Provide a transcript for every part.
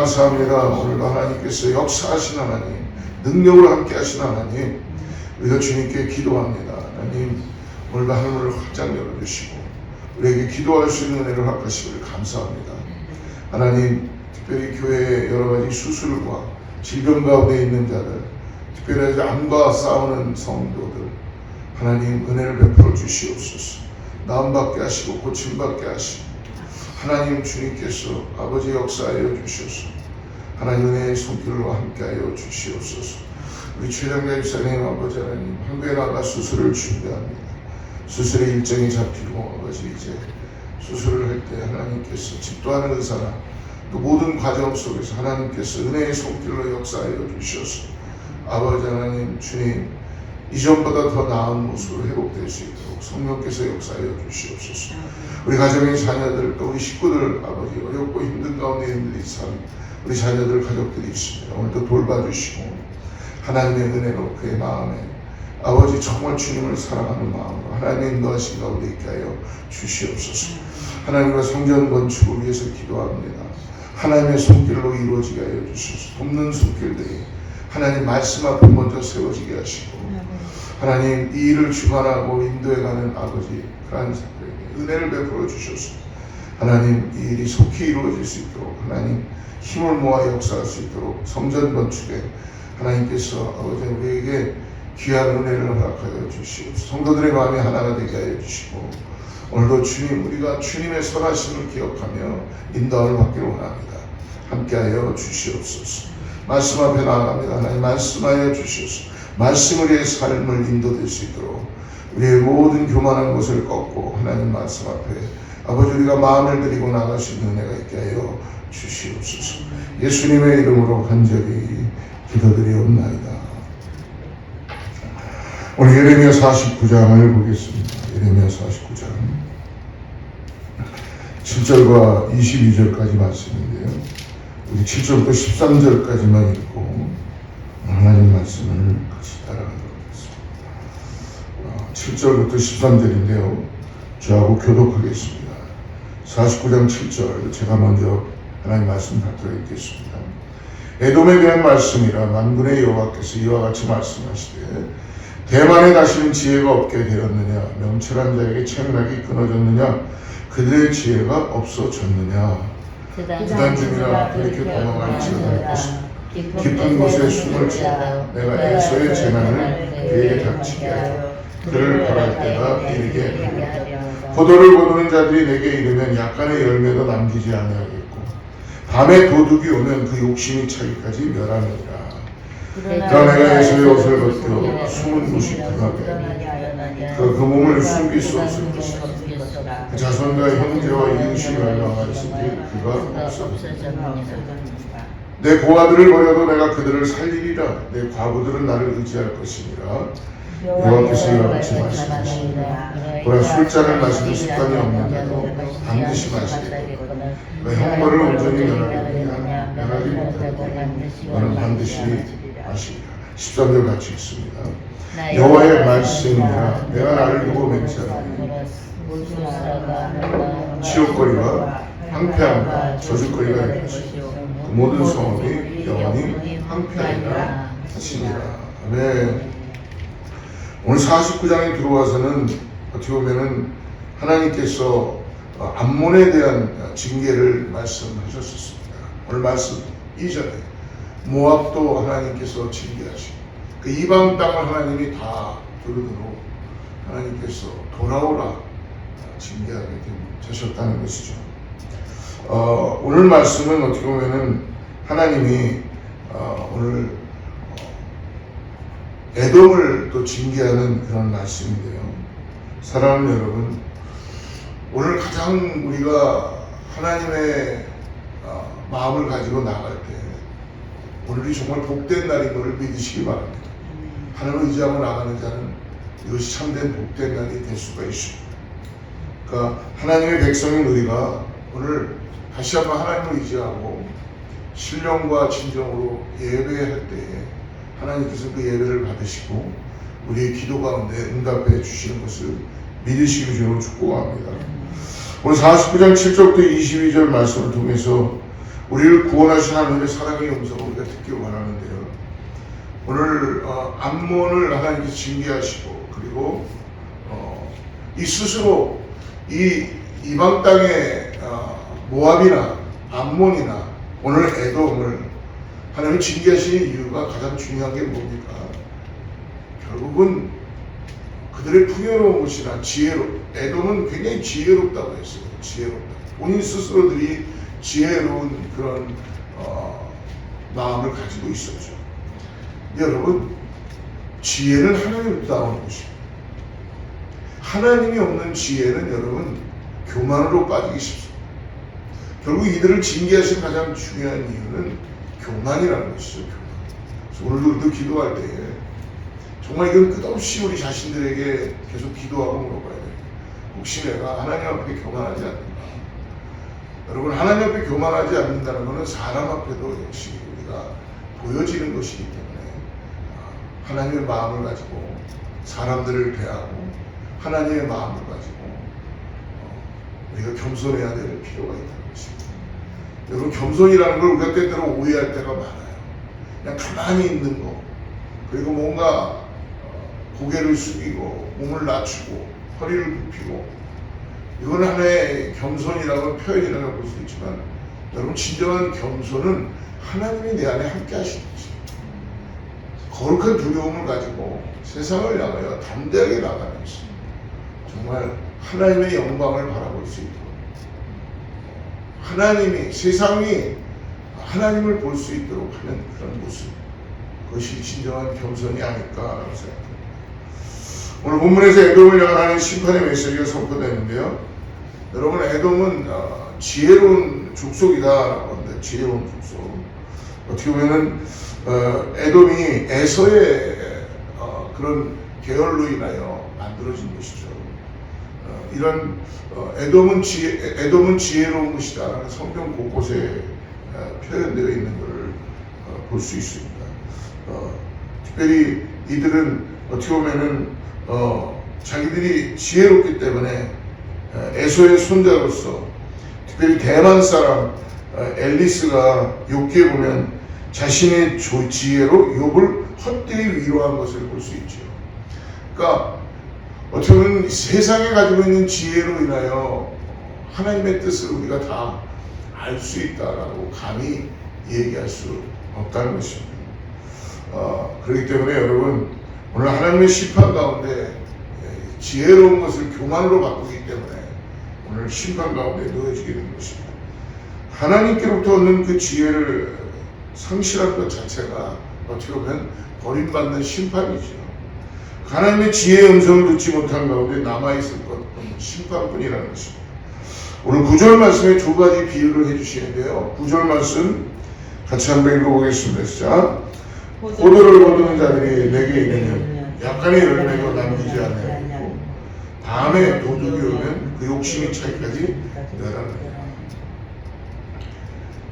감사합니다. 오늘도 하나님께서 역사하신 하나님, 능력으로 함께 하신 하나님, 우리가 주님께 기도합니다. 하나님, 오늘도 하늘을 활짝 열어주시고 우리에게 기도할 수 있는 은혜를 허락하시기를 감사합니다. 하나님, 특별히 교회의 여러 가지 수술과 질병 가운데 있는 자들, 특별히 암과 싸우는 성도들, 하나님 은혜를 베풀어 주시옵소서. 나음받게 하시고 고침받게 하시고, 하나님 주님께서 아버지 역사하여 주시옵소서. 하나님 은혜의 손길로 함께하여 주시옵소서. 우리 최장자 집사님 아버지 하나님, 한국에 나가 수술을 준비합니다. 수술의 일정이 잡히고 아버지 이제 수술을 할 때 하나님께서 집도하는 의사나 또 모든 과정 속에서 하나님께서 은혜의 손길로 역사하여 주셔서 아버지 하나님 주님 이전보다 더 나은 모습으로 회복될 수 있도록 성령께서 역사하여 주시옵소서. 우리 가정의 자녀들 또 우리 식구들 아버지 어렵고 힘든 가운데 있는 우리 자녀들 가족들이 있습니다. 오늘도 돌봐주시고 하나님의 은혜로 그의 마음에 아버지 정말 주님을 사랑하는 마음으로 하나님의 인도하신 가운데 있게 하여 주시옵소서. 하나님과 성전 건축을 위해서 기도합니다. 하나님의 손길로 이루어지게 하여 주시옵소서. 돕는 손길들이 하나님 말씀 앞에 먼저 세워지게 하시고 하나님 이 일을 주관하고 인도해가는 아버지 그러한 사람에게 은혜를 베풀어 주셔서 하나님 이 일이 속히 이루어질 수 있도록 하나님 힘을 모아 역사할 수 있도록 성전 건축에 하나님께서 아버지 우리에게 귀한 은혜를 허락하여 주시옵소서. 성도들의 마음이 하나가 되게 하여 주시고 오늘도 주님 우리가 주님의 선하심을 기억하며 인도함을 받기를 원합니다. 함께하여 주시옵소서. 말씀 앞에 나아갑니다. 하나님 말씀하여 주시옵소서. 말씀을 위해 삶을 인도될 수 있도록 우리의 모든 교만한 것을 꺾고 하나님 말씀 앞에 아버지 우리가 마음을 드리고 나갈 수 있는 은혜가 있게 하여 주시옵소서. 예수님의 이름으로 간절히 기도드리옵나이다. 오늘 예레미야 49장을 보겠습니다. 예레미야 49장 7절과 22절까지 말씀인데요. 우리 7절부터 13절까지만 읽고 하나님 말씀을 같이 따라가도록 하겠습니다. 7절부터 13절인데요. 저하고 교독하겠습니다. 49장 7절 제가 먼저 하나님 말씀 받들어 읽겠습니다. 에돔에 대한 말씀이라 만군의 여호와께서 이와 같이 말씀하시되 대만에 다시는 지혜가 없게 되었느냐 명철한 자에게 책략이 끊어졌느냐 그들의 지혜가 없어졌느냐 그단 중이라 그렇게 도망할지 못할 것이다. 깊은 곳에 숨을 치고 내가 에서의 재난을 그에게 닥치게 하여 그를 벌할 때가 이르게 하리라. 포도를 거두는 자들이 내게 이르면 약간의 열매도 남기지 아니하겠고 밤에 도둑이 오면 그 욕심이 차기까지 멸하느니라. 그러나 내가 에서의 옷을 벗겨 숨은 곳이 등하게 그 몸을 숨길 수 없을 것이다. 그 자손과 형제와 이웃이 멸망하였으니 그가 없어졌느니라. 내 고아들을 버려도 내가 그들을 살리리라. 내 과부들은 나를 의지할 것이니라. 여호와께서 이와 같이 말씀하시니라. 보라 술잔을 마시는 습관이 없는 자도 반드시 마시겠거늘 그 형벌을 온전히 면하지 못하고 너는 반드시 마시리라. 13절 같이 읽습니다. 여호와의 말씀이라 내가 나를 두고 맹세하노니 치욕거리와 황폐함과 저주거리가 될 것이고 그 모든 성읍이 영원히 황폐하리라 하시니라. 아멘. 오늘 49장에 들어와서는 어떻게 보면은 하나님께서 암몬에 대한 징계를 말씀하셨습니다. 오늘 말씀 이전에 모압도 하나님께서 징계하시고 그 이방 땅을 하나님이 다 두루두루 하나님께서 돌아오라 징계하게 되셨다는 것이죠. 오늘 말씀은 어떻게 보면은 하나님이 오늘 에돔을 또 징계하는 그런 말씀인데요. 사랑하는 여러분, 오늘 가장 우리가 하나님의 마음을 가지고 나갈 때 오늘이 정말 복된 날인 것을 믿으시기 바랍니다. 하나님을 의지하고 나가는 자는 이것이 참된 복된 날이 될 수가 있습니다. 그러니까 하나님의 백성인 우리가 오늘 다시 한번 하나님을 의지하고 신령과 진정으로 예배할 때에 하나님께서 그 예배를 받으시고 우리의 기도 가운데 응답해 주시는 것을 믿으시기 주로 축복합니다. 오늘 49장 7절부터 22절 말씀을 통해서 우리를 구원하신 하나님의 사랑의 음성을 우리가 듣기를 원하는데요. 오늘 암몬을 하나님께서 징계하시고 그리고 이 스스로 이 이방 땅의 모압이나 암몬이나 오늘 에돔을 하나님이 징계하시는 이유가 가장 중요한 게 뭡니까? 결국은 그들의 풍요로운 것이나 에돔은 굉장히 지혜롭다고 했어요. 지혜롭다. 본인 스스로들이 지혜로운 그런 마음을 가지고 있었죠. 여러분, 지혜는 하나님으로부터 나오는 것입니다. 하나님이 없는 지혜는 여러분 교만으로 빠지기 쉽습니다. 결국 이들을 징계하신 가장 중요한 이유는 교만이라는 것이죠. 교만. 그래서 오늘도 우리도 기도할 때에 정말 이건 끝없이 우리 자신들에게 계속 기도하고 물어봐야 돼요. 혹시 내가 하나님 앞에 교만하지 않는가? 여러분, 하나님 앞에 교만하지 않는다는 것은 사람 앞에도 역시 우리가 보여지는 것이기 때문에 하나님의 마음을 가지고 사람들을 대하고 하나님의 마음을 가지고 우리가 겸손해야 될 필요가 있다는 것입니다. 여러분, 겸손이라는 걸 우리가 때때로 오해할 때가 많아요. 그냥 가만히 있는 거, 그리고 뭔가 고개를 숙이고 몸을 낮추고 허리를 굽히고, 이건 하나의 겸손이라고 표현이라고 볼 수 있지만 여러분, 진정한 겸손은 하나님이 내 안에 함께 하시는 것입니다. 거룩한 두려움을 가지고 세상을 향하여 담대하게 나가면서 정말 하나님의 영광을 바라볼 수 있도록, 하나님이, 세상이 하나님을 볼 수 있도록 하는 그런 모습, 그것이 진정한 겸손이 아닐까라고 생각합니다. 오늘 본문에서 에돔을 향한 심판의 메시지가 선포되는데요. 여러분, 에돔은 지혜로운 족속이다라고 합니다. 지혜로운 족속. 어떻게 보면은 에돔이 에서의 그런 계열로 인하여 만들어진 것이죠. 이런 에돔은 지혜로운 것이다. 성경 곳곳에 표현되어 있는 것을 볼 수 있습니다. 특별히 이들은 어떻게 보면은 자기들이 지혜롭기 때문에 에서의 손자로서, 특별히 대만 사람 엘리스가 욥기에 보면 자신의 지혜로 욥을 헛되이 위로한 것을 볼 수 있죠. 그러니까 어떻게 보면 세상에 가지고 있는 지혜로 인하여 하나님의 뜻을 우리가 다 알 수 있다라고 감히 얘기할 수 없다는 것입니다. 그렇기 때문에 여러분, 오늘 하나님의 심판 가운데 지혜로운 것을 교만으로 바꾸기 때문에 오늘 심판 가운데 놓여지게 된 것입니다. 하나님께로부터 얻는 그 지혜를 상실한 것 자체가 어떻게 보면 버림받는 심판이죠. 하나님의 지혜의 음성을 듣지 못한 가운데 남아있을 것은 심판뿐이라는 것입니다. 오늘 9절 말씀에 두 가지 비유를 해주시는데요. 9절 말씀 같이 한번 읽어보겠습니다. 시작. 포도를 거두는 자들이 내게 이르면 약간의 열매도 남기지 않고 다음에 도둑이 오면 그 욕심이 차기까지 내라는.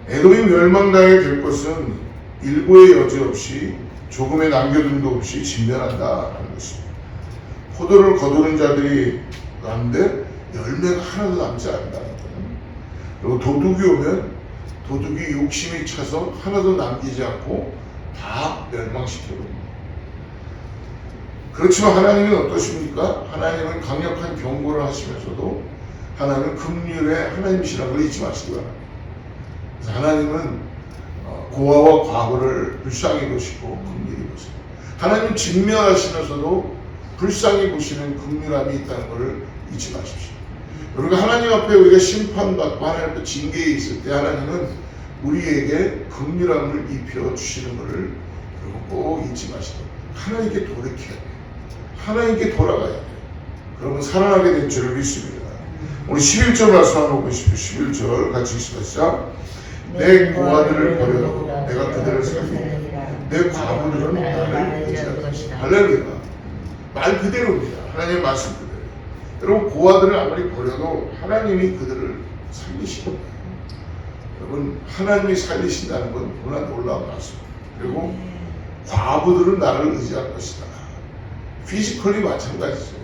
에돔이 멸망당하게 될 것은 일고의 여지 없이 조금의 남겨둔도 없이 진멸한다라는 것입니다. 포도를 거두는 자들이 남는데 열매가 하나도 남지 않는다는 거예요. 그리고 도둑이 오면 도둑이 욕심이 차서 하나도 남기지 않고 다 멸망시켜버립니다. 그렇지만 하나님은 어떠십니까? 하나님은 강력한 경고를 하시면서도 하나님은 긍휼의 하나님이시라는 걸 잊지 마시기 바랍니다. 그래서 하나님은 고아와 과거를 불쌍히 보시고 긍휼히 보세요. 하나님 직면하시면서도 불쌍히 보시는 긍휼함이 있다는 것을 잊지 마십시오. 그러니까 하나님 앞에 우리가 심판받고 하나님 앞에 징계에 있을 때 하나님은 우리에게 긍휼함을 입혀 주시는 것을 꼭 잊지 마시고 하나님께 돌이켜야 돼요. 하나님께 돌아가야 돼요. 그러면 살아나게 될 줄을 믿습니다. 우리 11절 말씀 한번 보십시오. 11절 같이 읽습니다. 내 고아들을 버려도 내가 그들을 살리리라. 내 과부들은 나를 의지할 것이다. 할렐루야. 말 그대로입니다. 하나님의 말씀 그대로. 여러분, 고아들을 아무리 버려도 하나님이 그들을 살리십니다. 여러분, 하나님이 살리신다는 건 너무나 놀라운 말씀입니다. 그리고 과부들은 나를 의지할 것이다. 피지컬이 마찬가지죠.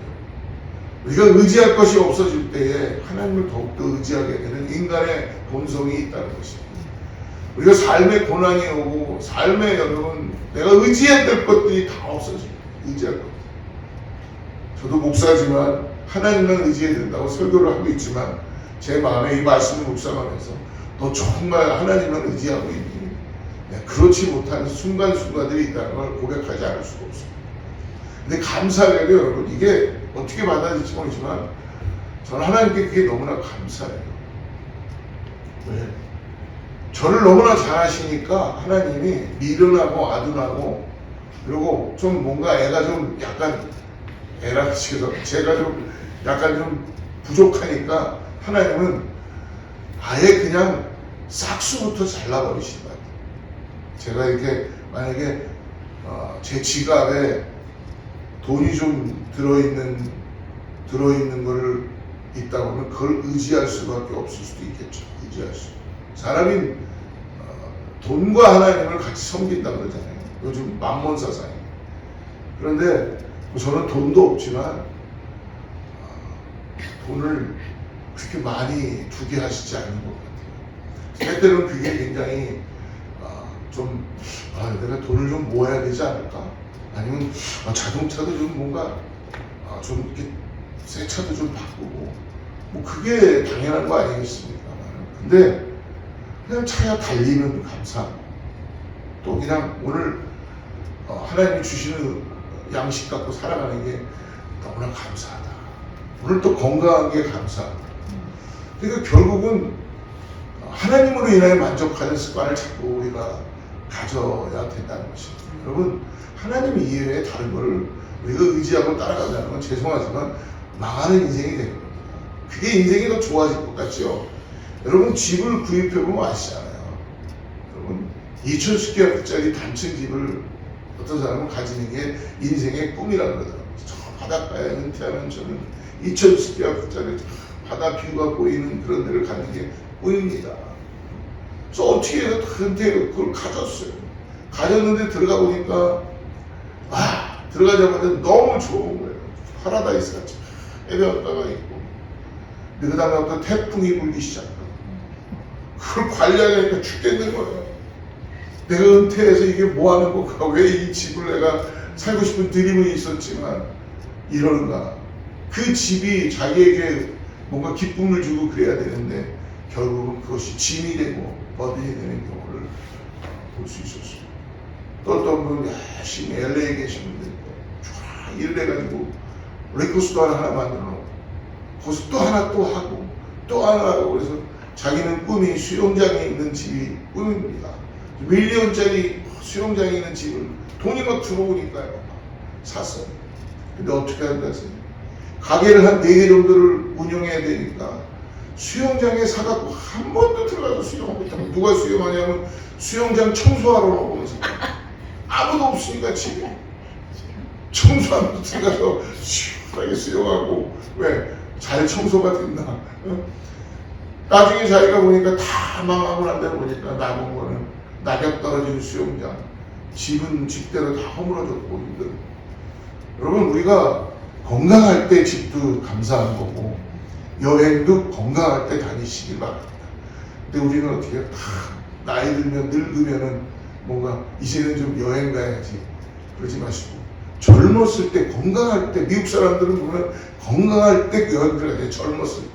우리가 의지할 것이 없어질 때에 하나님을 더욱더 의지하게 되는 인간의 본성이 있다는 것입니다. 우리가 삶의 고난이 오고 삶의 여러분 내가 의지해야 될 것들이 다 없어져요. 의지할 것. 저도 목사지만 하나님만 의지해야 된다고 설교를 하고 있지만 제 마음에 이 말씀을 묵상하면서 너 정말 하나님만 의지하고 있니? 그렇지 못한 순간순간들이 있다는 걸 고백하지 않을 수가 없습니다. 근데 감사하게도 여러분 이게 어떻게 받아들일지 모르지만 저는 하나님께 그게 너무나 감사해요. 왜? 저를 너무나 잘하시니까 하나님이 미련하고 아둔하고 그리고 좀 뭔가 애가 좀 약간 애라 치서 제가 좀 약간 좀 부족하니까 하나님은 아예 그냥 싹수부터 잘라버리신 것 같아요. 제가 이렇게 만약에 제 지갑에 돈이 좀 들어있는 거를 있다 보면 그걸 의지할 수밖에 없을 수도 있겠죠. 의지할 수. 사람이 돈과 하나님을 같이 섬긴다고 그러잖아요. 요즘 만몬 사상이. 그런데 저는 돈도 없지만 돈을 그렇게 많이 두게 하시지 않는 것 같아요. 때때로는 그게 굉장히 내가 돈을 좀 모아야 되지 않을까? 아니면 자동차도 좀 뭔가 좀 이렇게 새 차도 좀 바꾸고 뭐 그게 당연한 거 아니겠습니까? 근데 그냥 차가 달리면 감사하고 또 그냥 오늘 하나님이 주시는 양식 갖고 살아가는 게 너무나 감사하다. 오늘 또 건강한 게 감사하다. 그러니까 결국은 하나님으로 인하여 만족하는 습관을 자꾸 우리가 가져야 된다는 것입니다. 여러분 하나님 이외에 다른 걸 우리가 의지하고 따라간다는 건 죄송하지만 망하는 인생이 되는 겁니다. 그게 인생이 더 좋아질 것 같죠? 여러분 집을 구입해보면 아시잖아요. 여러분 2,000스퀘어짜리 단층 집을 어떤 사람은 가지는 게 인생의 꿈이라고 그러더라고요. 저 바닷가에 은퇴하면 저는 2,000스퀘어짜리 바다 뷰가 보이는 그런 데를 가는 게 꿈입니다. 그래서 어떻게 해서 그걸 가졌어요. 가졌는데 들어가 보니까 들어가자마자 너무 좋은 거예요. 파라다이스 같이 해변가가 있고. 근데 그 다음부터 태풍이 불기 시작하고 그걸 관리하려니까 죽겠는 거예요. 내가 은퇴해서 이게 뭐 하는 건가? 왜 이 집을 내가 살고 싶은 드림은 있었지만 이러는가? 그 집이 자기에게 뭔가 기쁨을 주고 그래야 되는데 결국은 그것이 짐이 되고 버든이 되는 경우를 볼 수 있었어요. 또 어떤 분 열심히 LA에 계신 분들 쫙 일을 해가지고 레코스도 하나 만들어 놓고 거기서 또 하나 또 하고 또 하나 하고 그래서 자기는 꿈이 수영장에 있는 집이 꿈입니다. 밀리언짜리 수영장에 있는 집을 돈이 막 들어오니까요. 샀어요. 근데 어떻게 한다세요? 가게를 한 4개 정도를 운영해야 되니까 수영장에 사갖고 한 번도 들어가서 수영하고 있다고. 누가 수영하냐면 수영장 청소하러 나오면서 아무도 없으니까 집에 청소하면서 들어가서 시원하게 수영하고 왜? 잘 청소가 됐나? 나중에 자기가 보니까 다 망하고 난 다음에 보니까 남은 거는 낙엽 떨어진 수영장, 집은 집대로 다 허물어졌고 힘든. 여러분 우리가 건강할 때 집도 감사한 거고 여행도 건강할 때 다니시길 바랍니다. 근데 우리는 어떻게 해요? 다 나이 들면 늙으면은 뭔가 이제는 좀 여행 가야지 그러지 마시고 젊었을 때 건강할 때 미국 사람들은 보면 건강할 때 여행들 가야 돼. 젊었을 때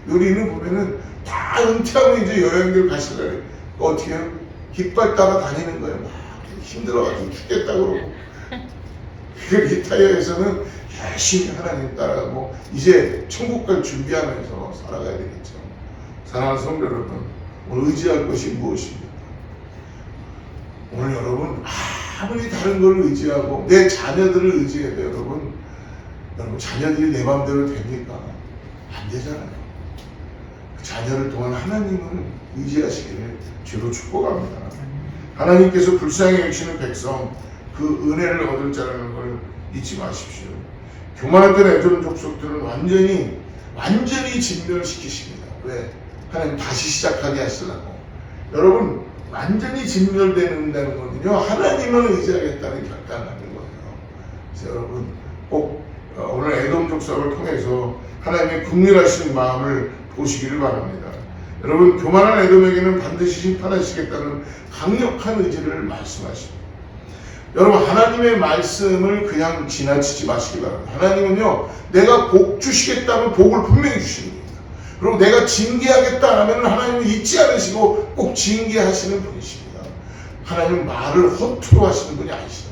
우리는 보면은 다 은퇴하면 이제 여행들 가시려고 어떻게 해요? 깃발 따라 다니는 거예요. 막 힘들어가지고 죽겠다 그러고 그 리타이어에서는 열심히 하나님 따라가고 이제 천국 갈 준비하면서 살아가야 되겠죠. 사랑하는 성도 여러분, 오늘 의지할 것이 무엇입니까? 오늘 여러분 아무리 다른 걸 의지하고 내 자녀들을 의지해도 여러분 자녀들이 내 마음대로 됩니까? 안 되잖아요. 그 자녀를 통한 하나님을 의지하시기를 주로 축복합니다. 하나님께서 불쌍히 여기시는 백성 그 은혜를 얻을 자라는 걸 잊지 마십시오. 교만했던 에돔 족속들은 완전히 진멸시키십니다. 왜? 하나님 다시 시작하게 하시려고. 여러분 완전히 진멸된다는 거는요 하나님을 의지하겠다는 결단하는 거예요. 그래서 여러분 꼭 오늘 에돔 족속을 통해서 하나님의 긍휼하신 마음을 보시기를 바랍니다. 여러분, 교만한 에돔에게는 반드시 심판하시겠다는 강력한 의지를 말씀하십니다. 여러분, 하나님의 말씀을 그냥 지나치지 마시기 바랍니다. 하나님은요, 내가 복 주시겠다면 복을 분명히 주시는 겁니다. 그리고 내가 징계하겠다 하면 하나님은 잊지 않으시고 꼭 징계하시는 분이십니다. 하나님은 말을 허투루 하시는 분이 아니시다.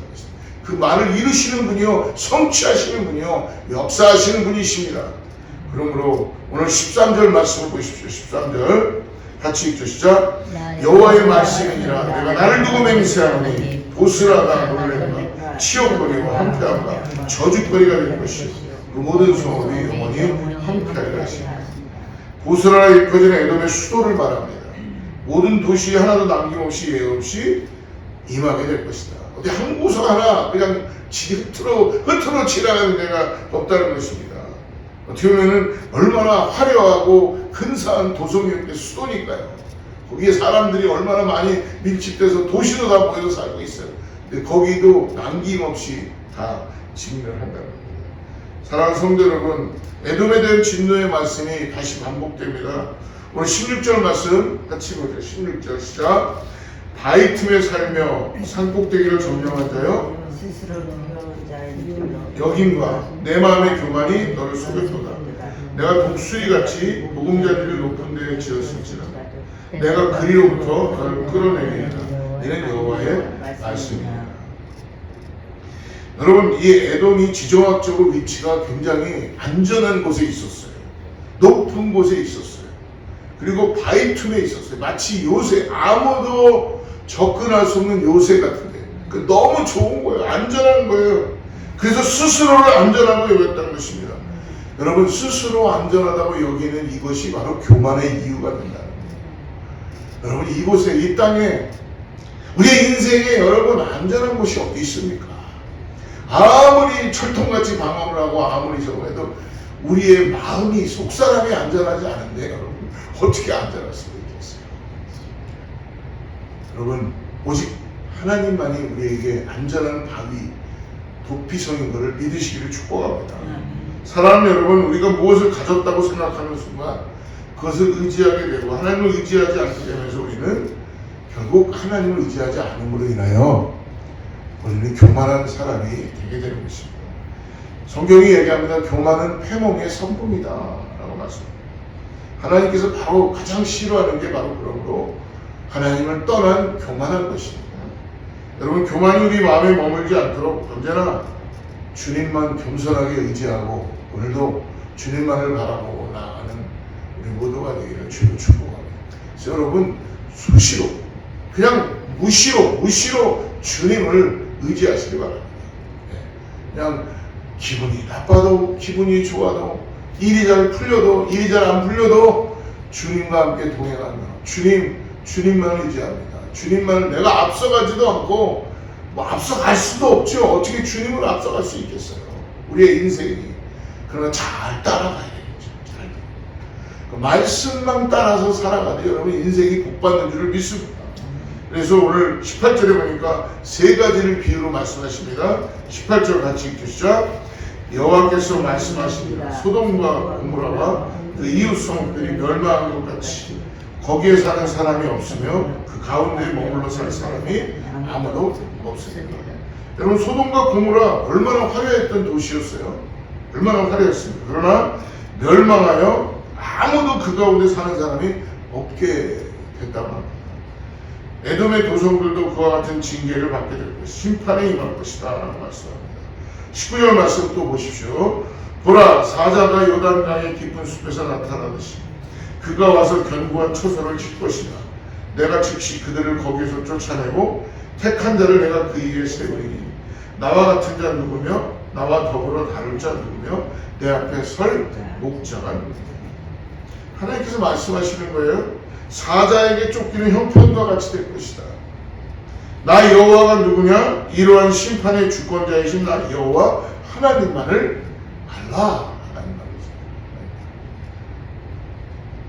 그 말을 이루시는 분이요, 성취하시는 분이요, 역사하시는 분이십니다. 그러므로 오늘 13절 말씀을 보십시오. 13절 같이 읽죠. 시작. 여호와의 말씀이니라 내가 나를 두고 맹세하노니 보스라가 놀래가 치욕거리고 황폐함과 저주거리가 될 것이요 그 모든 성읍이 영원히 황폐할 것이다. 보스라라 일컬어지는 에돔의 수도를 말합니다. 모든 도시 하나도 남김없이 예외 없이 임하게 될 것이다. 어디 한 구석 하나 그냥 흐트러 지나가는 데가 없다는 것입니다. 어떻게 보면은 얼마나 화려하고 근사한 도성이었는데 수도니까요. 거기에 사람들이 얼마나 많이 밀집돼서 도시로 다 모여서 살고 있어요. 근데 거기도 남김없이 다 진멸을 한다는 겁니다. 사랑하는 성도 여러분, 에돔에 대한 진노의 말씀이 다시 반복됩니다. 오늘 16절 말씀 같이 보세요. 16절 시작. 바위 틈에 살며 산꼭대기를 점령한 자여 여김과 내 마음의 교만이 너를 속였도다. 내가 독수리같이 보금자리를 높은 데에 지었을지라 내가 그리로부터 너를 끌어내리리라. 이는 여호와의 말씀이다. 여러분, 이 에돔이 지정학적으로 위치가 굉장히 안전한 곳에 있었어요. 높은 곳에 있었어요. 그리고 바위 틈에 있었어요. 마치 요새, 아무도 접근할 수 없는 요새 같은데 너무 좋은 거예요. 안전한 거예요. 그래서 스스로를 안전하고 여겼다는 것입니다. 여러분, 스스로 안전하다고 여기는 이것이 바로 교만의 이유가 된다는 거예요. 여러분, 이곳에, 이 땅에 우리의 인생에 여러분 안전한 곳이 어디 있습니까? 아무리 철통같이 방황을 하고 아무리 저거 해도 우리의 마음이, 속사람이 안전하지 않은데 여러분 어떻게 안전할 수가 있겠어요? 여러분, 오직 하나님만이 우리에게 안전한 바위, 도피성인 것을 믿으시기를 축복합니다. 사랑하는 여러분, 우리가 무엇을 가졌다고 생각하는 순간 그것을 의지하게 되고 하나님을 의지하지 않기 때문에 우리는 결국 하나님을 의지하지 않음으로 인하여 우리는 교만한 사람이 되게 되는 것입니다. 성경이 얘기합니다. 교만은 패몽의 선봉이다 라고 말씀합니다. 하나님께서 바로 가장 싫어하는 게 바로 그러므로 하나님을 떠난 교만한 것입니다. 여러분, 교만이 우리 마음에 머물지 않도록 언제나 주님만 겸손하게 의지하고 오늘도 주님만을 바라보고 나아가는 우리 모두가 되기를 주로 축복합니다. 그래서 여러분, 수시로 그냥 무시로 주님을 의지하시기 바랍니다. 그냥 기분이 나빠도 기분이 좋아도 일이 잘 풀려도 일이 잘 안 풀려도 주님과 함께 동행하며 주님만을 의지합니다. 주님만을 내가 앞서가지도 않고 뭐 앞서갈 수도 없죠. 어떻게 주님을 앞서갈 수 있겠어요? 우리의 인생이. 그러나 잘 따라가야 되겠죠. 잘. 그 말씀만 따라서 살아가도 여러분 인생이 복받는 줄을 믿습니다. 그래서 오늘 18절에 보니까 세 가지를 비유로 말씀하십니다. 18절 같이 읽으시죠. 여호와께서 말씀하시니라 소돔과 고모라와 그 이웃 성읍들이 멸망한 것 같이 거기에 사는 사람이 없으며 그 가운데 머물러 살 사람이 아무도 없습니다. 여러분, 소돔과 고모라 얼마나 화려했던 도시였어요. 얼마나 화려했습니다. 그러나 멸망하여 아무도 그 가운데 사는 사람이 없게 됐다고 합니다. 에돔의 도성들도 그와 같은 징계를 받게 될 것이다. 심판에 임할 것이다 라고 말씀합니다. 19절 말씀 또 보십시오. 보라, 사자가 요단강의 깊은 숲에서 나타나듯이 그가 와서 견고한 초소를 칠 것이다. 내가 즉시 그들을 거기에서 쫓아내고 택한 자를 내가 그 위에 세우리니 나와 같은 자 누구며 나와 더불어 다룰 자 누구며 내 앞에 설 목자가 누구냐. 하나님께서 말씀하시는 거예요. 사자에게 쫓기는 형편과 같이 될 것이다. 나 여호와가 누구냐? 이러한 심판의 주권자이신 나 여호와 하나님만을 알라.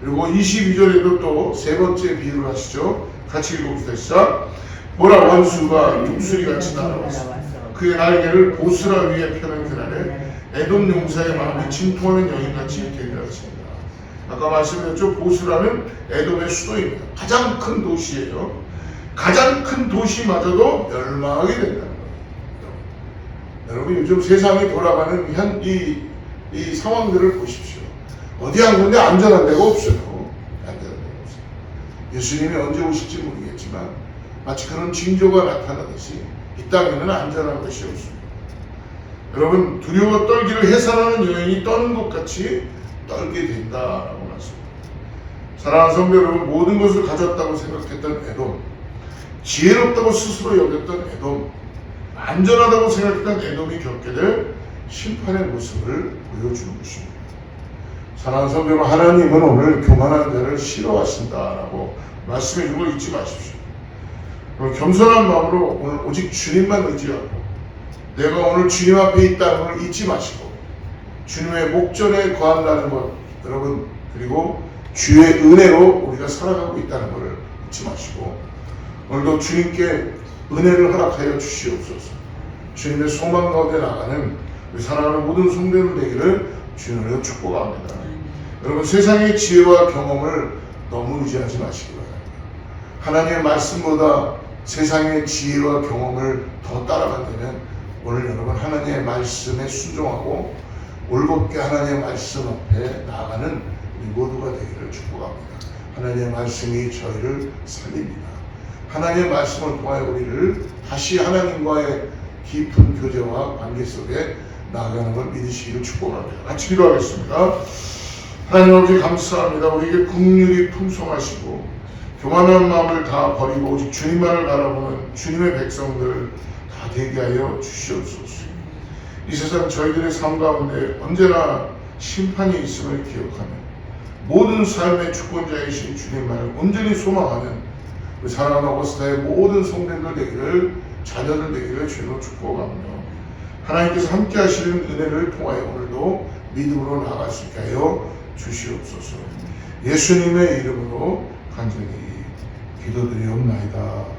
그리고 22절에도 또 세 번째 비유를 하시죠. 같이 읽어봅시다. 시작. 보라, 원수가 독수리같이 날아왔어. 그의 날개를 보스라 위에 펴는 그날에 에돔 용사의 마음이 침통하는 여인같이 되리라 하십니다. 아까 말씀드렸죠. 보스라는 에돔의 수도입니다. 가장 큰 도시예요. 가장 큰 도시마저도 멸망하게 된다는 거예요. 여러분 요즘 세상이 돌아가는 이 상황들을 보십시오. 어디 한 군데 안전한 데가 없어요. 안전한 데가 없어요. 예수님이 언제 오실지 모르겠지만 마치 그런 징조가 나타나듯이 이 땅에는 안전한 것이 없습니다. 여러분 두려워 떨기를 해산하는 여인이 떠는 것 같이 떨게 된다라고 말씀합니다. 사랑하는 성도 여러분, 모든 것을 가졌다고 생각했던 에돔, 지혜롭다고 스스로 여겼던 에돔, 안전하다고 생각했던 에돔이 겪게 될 심판의 모습을 보여주는 것입니다. 사랑하는 성도 여러분, 하나님은 오늘 교만한 자를 싫어하신다라고 말씀해 주는 걸 잊지 마십시오. 겸손한 마음으로 오늘 오직 주님만 의지하고 내가 오늘 주님 앞에 있다는 걸 잊지 마시고 주님의 목전에 거한다는 것, 여러분, 그리고 주의 은혜로 우리가 살아가고 있다는 것을 잊지 마시고 오늘도 주님께 은혜를 허락하여 주시옵소서. 주님의 소망 가운데 나가는 우리 사랑하는 모든 성도들 되기를 주님으로 축복합니다. 여러분 세상의 지혜와 경험을 너무 의지하지 마시기 바랍니다. 하나님의 말씀보다 세상의 지혜와 경험을 더 따라간다면 오늘 여러분 하나님의 말씀에 순종하고 올곧게 하나님의 말씀 앞에 나아가는 우리 모두가 되기를 축복합니다. 하나님의 말씀이 저희를 살립니다. 하나님의 말씀을 통하여 우리를 다시 하나님과의 깊은 교제와 관계 속에 나아가는 걸 믿으시기를 축복합니다. 같이 기도하겠습니다. 하나님 아버지 감사합니다. 우리에게 긍휼이 풍성하시고 교만한 마음을 다 버리고 오직 주님만을 바라보는 주님의 백성들 다 되게 하여 주시옵소서. 이 세상 저희들의 삶 가운데 언제나 심판이 있음을 기억하며 모든 삶의 주권자이신 주님만을 온전히 소망하는 우리 사랑하는 어거스타의 모든 성도들 되기를, 자녀들 되기를 주님으로 축복하며 하나님께서 함께 하시는 은혜를 통하여 오늘도 믿음으로 나아갈 수 있게 하여 주시옵소서. 예수님의 이름으로 간절히 기도드리옵나이다.